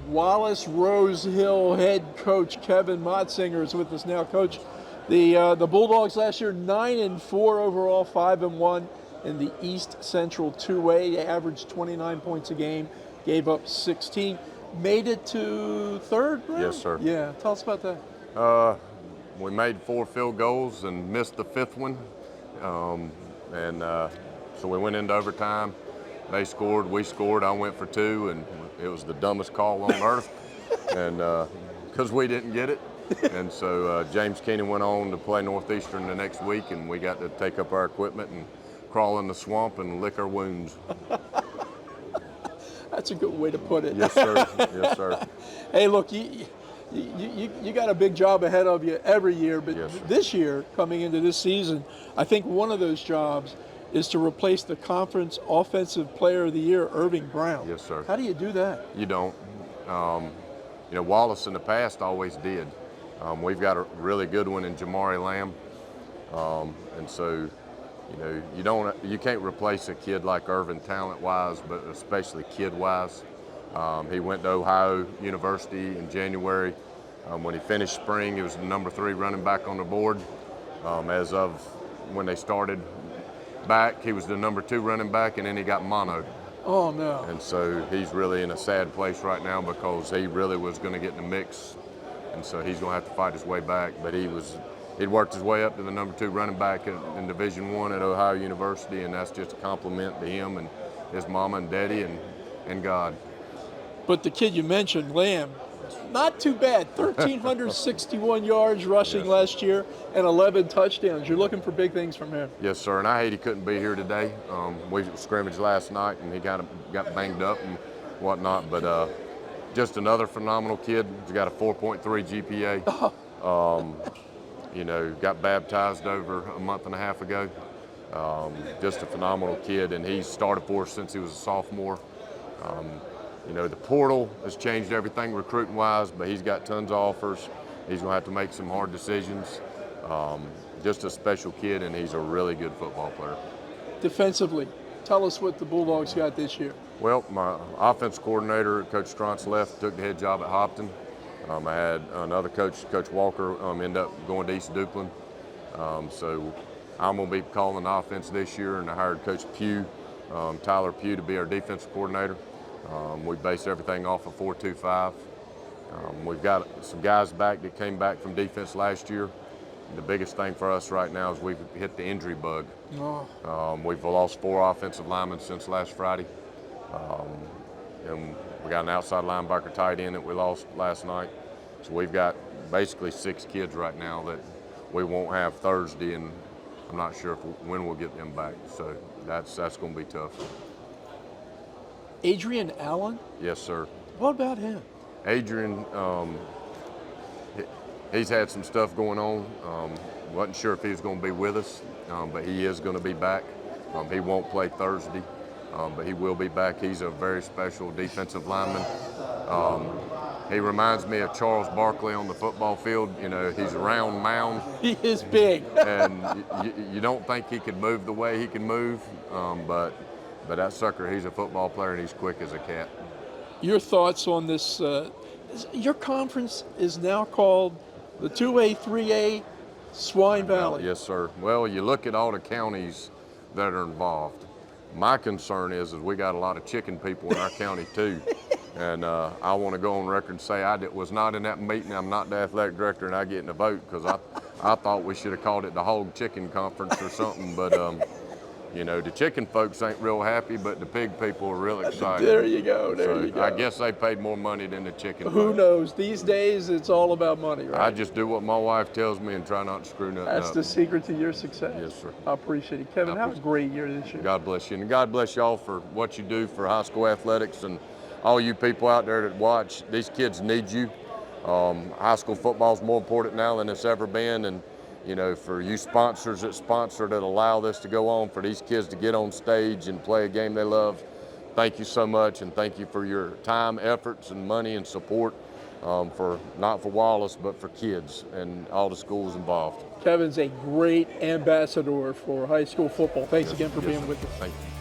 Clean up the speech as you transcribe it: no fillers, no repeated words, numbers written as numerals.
Wallace-Rose Hill head coach Kevin Motsinger is with us now. Coach, the Bulldogs last year 9-4 overall, 5-1 in the East Central 2A. They averaged 29 points a game, gave up 16. Made it to third round? Yes, sir. Yeah, tell us about that. We made 4 field goals and missed the 5th one. So we went into overtime. They scored, we scored, I went for 2, and it was the dumbest call on earth, and because we didn't get it. And so James Keenan went on to play Northeastern the next week, and we got to take up our equipment and crawl in the swamp and lick our wounds. That's a good way to put it. Yes, sir. Yes, sir. Hey, look, you got a big job ahead of you every year, but Yes, this year, coming into this season, I think one of those jobs is to replace the conference offensive player of the year, Irving Brown. Yes, sir. How do you do that? You don't. Wallace in the past always did. We've got a really good one in Jamboree Lamb, and so you can't replace a kid like Irvin talent-wise, but especially kid-wise. He went to Ohio University in January. When he finished spring, he was the number 3 running back on the board. As of when they started back, he was the number 2 running back, and then he got mono. Oh, no. And so he's really in a sad place right now because he really was going to get in the mix, and so he's going to have to fight his way back. But he'd worked his way up to the number 2 running back in Division I at Ohio University, and that's just a compliment to him and his mama and daddy and God. But the kid you mentioned, Lamb, not too bad. 1,361 yards rushing last year and 11 touchdowns. You're looking for big things from him. Yes, sir, and I hate he couldn't be here today. We scrimmaged last night, and he got banged up and whatnot, but just another phenomenal kid. He's got a 4.3 GPA. Got baptized over a month and a half ago. Just a phenomenal kid, and he's started for us since he was a sophomore. The portal has changed everything recruiting-wise, but he's got tons of offers. He's going to have to make some hard decisions. Just a special kid, and he's a really good football player. Defensively, tell us what the Bulldogs got this year. Well, my offense coordinator, Coach Strauntz, left, took the head job at Hopton. I had another coach, Coach Walker, end up going to East Duplin. So I'm going to be calling the offense this year, and I hired Coach Pugh, Tyler Pugh, to be our defensive coordinator. We base everything off of 4-2-5. We've got some guys back that came back from defense last year. The biggest thing for us right now is we've hit the injury bug. We've lost 4 offensive linemen since last Friday. And we got an outside linebacker tight end that we lost last night. So we've got basically 6 kids right now that we won't have Thursday, and I'm not sure when we'll get them back. So that's going to be tough. Adrian Allen? Yes, sir. What about him? Adrian, he's had some stuff going on. Wasn't sure if he was going to be with us, but he is going to be back. He won't play Thursday, but he will be back. He's a very special defensive lineman. He reminds me of Charles Barkley on the football field. He's a round mound. He is big. And you don't think he could move the way he can move, but that sucker, he's a football player, and he's quick as a cat. Your thoughts on this? Your conference is now called the 2A, 3A Swine Valley. Yes, sir. Well, you look at all the counties that are involved. My concern is we got a lot of chicken people in our county too. And I want to go on record and say I was not in that meeting. I'm not the athletic director, and I get in the vote because I thought we should have called it the Hog Chicken Conference or something. But the chicken folks ain't real happy, but the pig people are real excited. There you go. There you go. I guess they paid more money than the chicken. Who knows? These days, it's all about money, right? I just do what my wife tells me and try not to screw nothing up. That's the secret to your success. Yes, sir. I appreciate it. Kevin, have a great year this year. God bless you. And God bless y'all for what you do for high school athletics, and all you people out there that watch. These kids need you. High school football is more important now than it's ever been, and for you sponsors that allow this to go on, for these kids to get on stage and play a game they love, thank you so much, and thank you for your time, efforts, and money and support not for Wallace, but for kids and all the schools involved. Kevin's a great ambassador for high school football. Thanks again for being with us. Thank you.